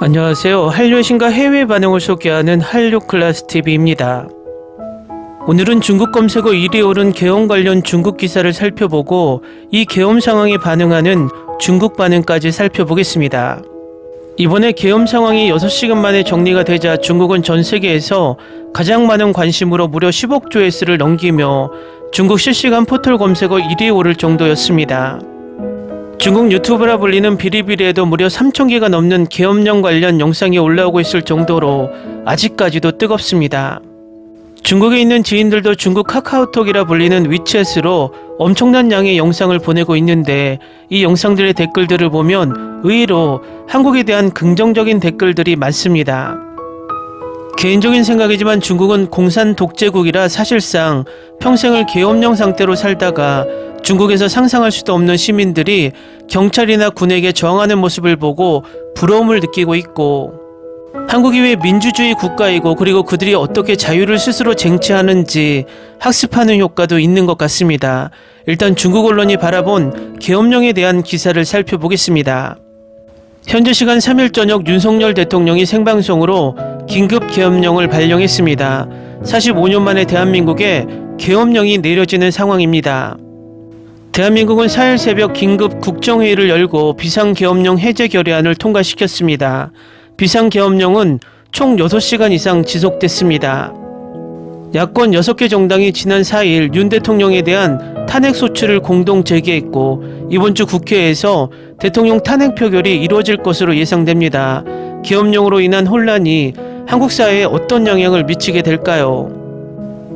안녕하세요. 한류의 신과 해외 반응을 소개하는 한류클래스TV입니다. 오늘은 중국 검색어 1위에 오른 계엄 관련 중국 기사를 살펴보고 이 계엄 상황에 반응하는 중국 반응까지 살펴보겠습니다. 이번에 계엄 상황이 6시간 만에 정리가 되자 중국은 전 세계에서 가장 많은 관심으로 무려 10억 조회수를 넘기며 중국 실시간 포털 검색어 1위에 오를 정도였습니다. 중국 유튜브라 불리는 비리비리에도 무려 3,000개가 넘는 계엄령 관련 영상이 올라오고 있을 정도로 아직까지도 뜨겁습니다. 중국에 있는 지인들도 중국 카카오톡이라 불리는 위챗으로 엄청난 양의 영상을 보내고 있는데 이 영상들의 댓글들을 보면 의외로 한국에 대한 긍정적인 댓글들이 많습니다. 개인적인 생각이지만 중국은 공산 독재국이라 사실상 평생을 계엄령 상태로 살다가 중국에서 상상할 수도 없는 시민들이 경찰이나 군에게 저항하는 모습을 보고 부러움을 느끼고 있고, 한국이 왜 민주주의 국가이고 그리고 그들이 어떻게 자유를 스스로 쟁취하는지 학습하는 효과도 있는 것 같습니다. 일단 중국 언론이 바라본 계엄령에 대한 기사를 살펴보겠습니다. 현재 시간 3일 저녁 윤석열 대통령이 생방송으로 긴급 계엄령을 발령했습니다. 45년 만에 대한민국에 계엄령이 내려지는 상황입니다. 대한민국은 4일 새벽 긴급 국정회의를 열고 비상계엄령 해제 결의안을 통과시켰습니다. 비상계엄령은 총 6시간 이상 지속됐습니다. 야권 6개 정당이 지난 4일 윤 대통령에 대한 탄핵소추를 공동 제기했고 이번 주 국회에서 대통령 탄핵 표결이 이루어질 것으로 예상됩니다. 계엄령으로 인한 혼란이 한국 사회에 어떤 영향을 미치게 될까요?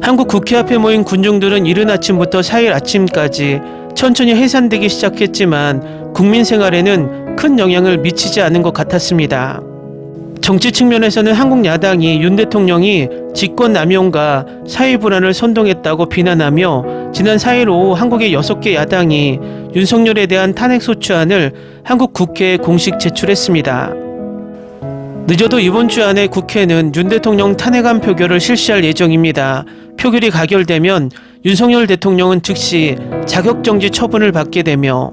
한국 국회 앞에 모인 군중들은 이른 아침부터 4일 아침까지 천천히 해산되기 시작했지만 국민 생활에는 큰 영향을 미치지 않은 것 같았습니다. 정치 측면에서는 한국 야당이 윤 대통령이 직권 남용과 사회 불안을 선동했다고 비난하며 지난 4일 오후 한국의 6개 야당이 윤석열에 대한 탄핵소추안을 한국 국회에 공식 제출했습니다. 늦어도 이번 주 안에 국회는 윤 대통령 탄핵안 표결을 실시할 예정입니다. 표결이 가결되면 윤석열 대통령은 즉시 자격정지 처분을 받게 되며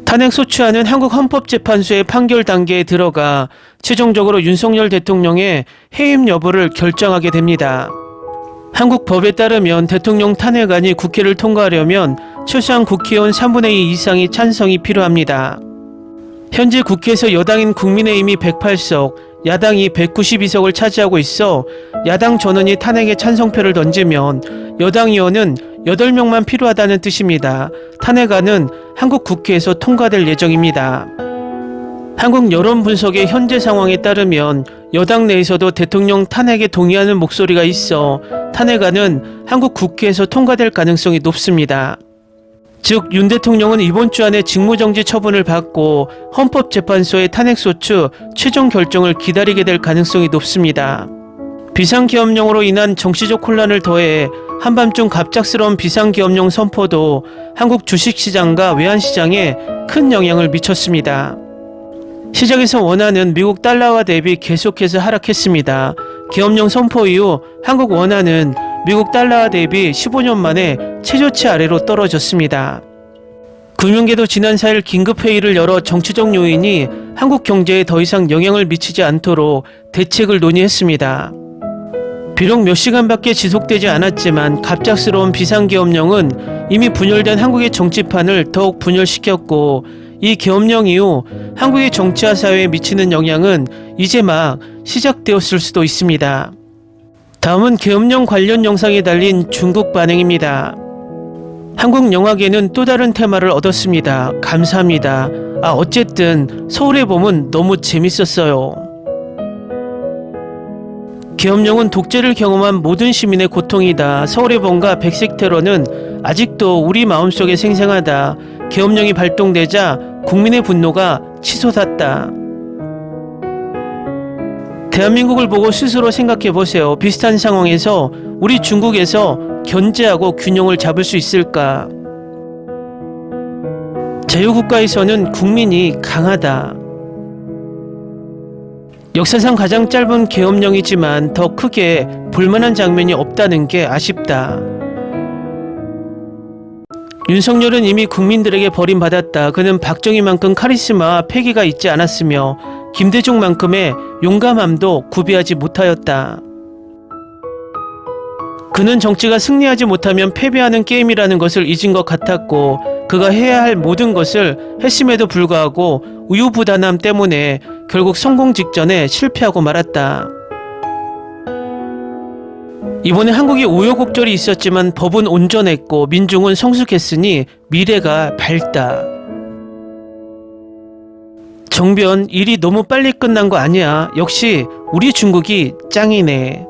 탄핵소추안은 한국 헌법재판소의 판결 단계에 들어가 최종적으로 윤석열 대통령의 해임 여부를 결정하게 됩니다. 한국 법에 따르면 대통령 탄핵안이 국회를 통과하려면 최소한 국회의원 3분의 2 이상의 찬성이 필요합니다. 현재 국회에서 여당인 국민의힘이 108석, 야당이 192석을 차지하고 있어 야당 전원이 탄핵에 찬성표를 던지면 여당 의원은 8명만 필요하다는 뜻입니다. 탄핵안은 한국 국회에서 통과될 예정입니다. 한국 여론 분석의 현재 상황에 따르면 여당 내에서도 대통령 탄핵에 동의하는 목소리가 있어 탄핵안은 한국 국회에서 통과될 가능성이 높습니다. 즉 윤 대통령은 이번 주 안에 직무정지 처분을 받고 헌법재판소의 탄핵소추 최종 결정을 기다리게 될 가능성이 높습니다. 비상계엄령으로 인한 정치적 혼란을 더해 한밤중 갑작스러운 비상계엄령 선포도 한국 주식시장과 외환시장에 큰 영향을 미쳤습니다. 시장에서 원화는 미국 달러화 대비 계속해서 하락했습니다. 계엄령 선포 이후 한국 원화는 미국 달러화 대비 15년 만에 최저치 아래로 떨어졌습니다. 금융계도 지난 4일 긴급회의를 열어 정치적 요인이 한국 경제에 더 이상 영향을 미치지 않도록 대책을 논의했습니다. 비록 몇 시간밖에 지속되지 않았지만 갑작스러운 비상계엄령은 이미 분열된 한국의 정치판을 더욱 분열시켰고 이 계엄령 이후 한국의 정치와 사회에 미치는 영향은 이제 막 시작되었을 수도 있습니다. 다음은 계엄령 관련 영상에 달린 중국 반응입니다. 한국 영화계는 또 다른 테마를 얻었습니다. 감사합니다. 어쨌든 서울의 봄은 너무 재밌었어요. 계엄령은 독재를 경험한 모든 시민의 고통이다. 서울의 봄과 백색 테러는 아직도 우리 마음속에 생생하다. 계엄령이 발동되자 국민의 분노가 치솟았다. 대한민국을 보고 스스로 생각해보세요. 비슷한 상황에서 우리 중국에서 견제하고 균형을 잡을 수 있을까? 자유국가에서는 국민이 강하다. 역사상 가장 짧은 계엄령이지만 더 크게 볼만한 장면이 없다는 게 아쉽다. 윤석열은 이미 국민들에게 버림받았다. 그는 박정희만큼 카리스마와 패기가 있지 않았으며 김대중만큼의 용감함도 구비하지 못하였다. 그는 정치가 승리하지 못하면 패배하는 게임이라는 것을 잊은 것 같았고 그가 해야 할 모든 것을 했음에도 불구하고 우유부단함 때문에 결국 성공 직전에 실패하고 말았다. 이번에 한국이 우여곡절이 있었지만 법은 온전했고 민중은 성숙했으니 미래가 밝다. 정변, 일이 너무 빨리 끝난 거 아니야. 역시 우리 중국이 짱이네.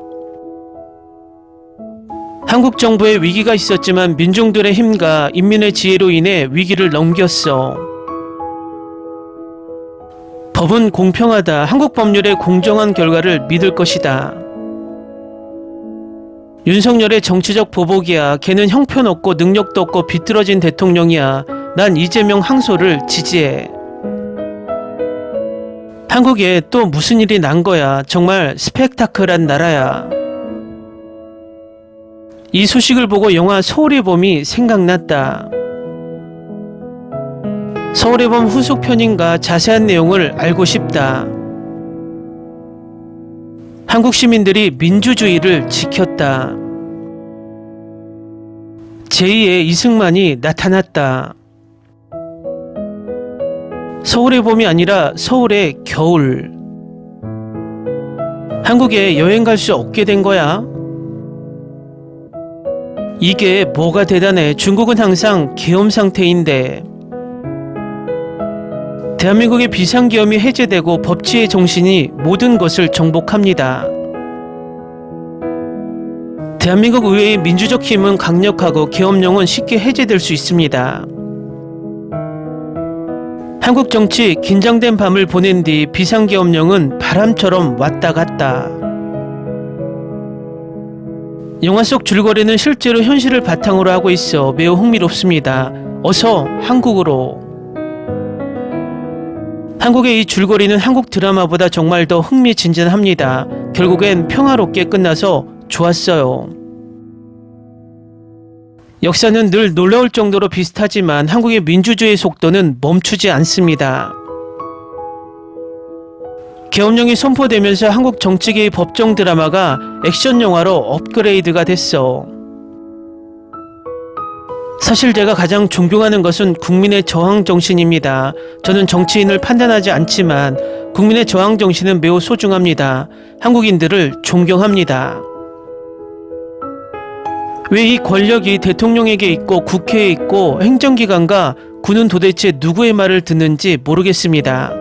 한국 정부에 위기가 있었지만 민중들의 힘과 인민의 지혜로 인해 위기를 넘겼어. 법은 공평하다. 한국 법률의 공정한 결과를 믿을 것이다. 윤석열의 정치적 보복이야. 걔는 형편없고 능력도 없고 비뚤어진 대통령이야. 난 이재명 항소를 지지해. 한국에 또 무슨 일이 난 거야. 정말 스펙타클한 나라야. 이 소식을 보고 영화 서울의 봄이 생각났다. 서울의 봄 후속편인가 자세한 내용을 알고 싶다. 한국 시민들이 민주주의를 지켰다. 제2의 이승만이 나타났다. 서울의 봄이 아니라 서울의 겨울. 한국에 여행 갈 수 없게 된 거야. 이게 뭐가 대단해. 중국은 항상 계엄 상태인데. 대한민국의 비상계엄이 해제되고 법치의 정신이 모든 것을 정복합니다. 대한민국 의회의 민주적 힘은 강력하고 계엄령은 쉽게 해제될 수 있습니다. 한국 정치 긴장된 밤을 보낸 뒤 비상계엄령은 바람처럼 왔다 갔다. 영화 속 줄거리는 실제로 현실을 바탕으로 하고 있어 매우 흥미롭습니다. 어서 한국으로. 한국의 이 줄거리는 한국 드라마보다 정말 더 흥미진진합니다. 결국엔 평화롭게 끝나서 좋았어요. 역사는 늘 놀라울 정도로 비슷하지만 한국의 민주주의 속도는 멈추지 않습니다. 계엄령이 선포되면서 한국 정치계의 법정 드라마가 액션 영화로 업그레이드가 됐어. 사실 제가 가장 존경하는 것은 국민의 저항 정신입니다. 저는 정치인을 판단하지 않지만 국민의 저항 정신은 매우 소중합니다. 한국인들을 존경합니다. 왜 이 권력이 대통령에게 있고 국회에 있고 행정기관과 군은 도대체 누구의 말을 듣는지 모르겠습니다.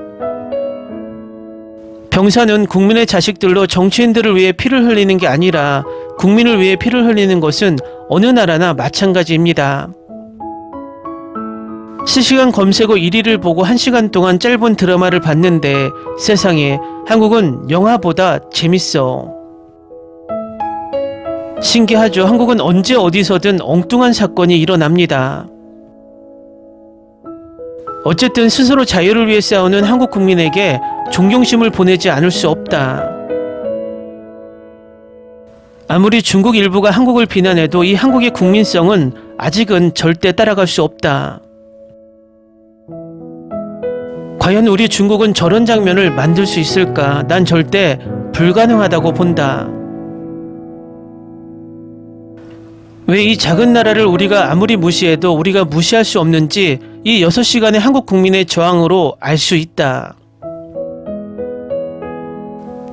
병사는 국민의 자식들로 정치인들을 위해 피를 흘리는 게 아니라 국민을 위해 피를 흘리는 것은 어느 나라나 마찬가지입니다. 실시간 검색 후 1위를 보고 1시간 동안 짧은 드라마를 봤는데 세상에 한국은 영화보다 재밌어. 신기하죠. 한국은 언제 어디서든 엉뚱한 사건이 일어납니다. 어쨌든 스스로 자유를 위해 싸우는 한국 국민에게 존경심을 보내지 않을 수 없다. 아무리 중국 일부가 한국을 비난해도 이 한국의 국민성은 아직은 절대 따라갈 수 없다. 과연 우리 중국은 저런 장면을 만들 수 있을까? 난 절대 불가능하다고 본다. 왜 이 작은 나라를 우리가 아무리 무시해도 우리가 무시할 수 없는지 이 6시간의 한국 국민의 저항으로 알 수 있다.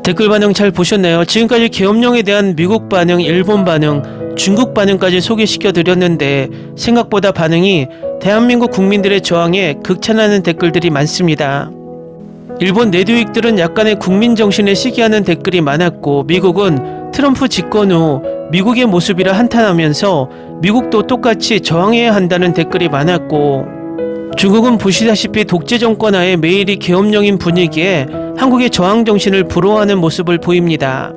댓글 반응 잘 보셨나요? 지금까지 계엄령에 대한 미국 반응, 일본 반응, 중국 반응까지 소개시켜 드렸는데 생각보다 반응이 대한민국 국민들의 저항에 극찬하는 댓글들이 많습니다. 일본 내두익들은 약간의 국민정신에 시기하는 댓글이 많았고 미국은 트럼프 집권 후 미국의 모습이라 한탄하면서 미국도 똑같이 저항해야 한다는 댓글이 많았고 중국은 보시다시피 독재 정권 하에 매일이 계엄령인 분위기에 한국의 저항 정신을 부러워하는 모습을 보입니다.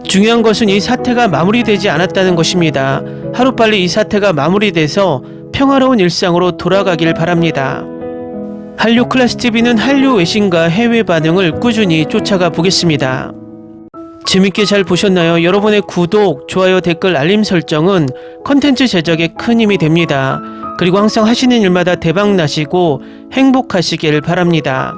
중요한 것은 이 사태가 마무리되지 않았다는 것입니다. 하루빨리 이 사태가 마무리돼서 평화로운 일상으로 돌아가길 바랍니다. 한류 클래스TV는 한류 외신과 해외 반응을 꾸준히 쫓아가 보겠습니다. 재밌게 잘 보셨나요? 여러분의 구독, 좋아요, 댓글, 알림 설정은 컨텐츠 제작에 큰 힘이 됩니다. 그리고 항상 하시는 일마다 대박 나시고 행복하시길 바랍니다.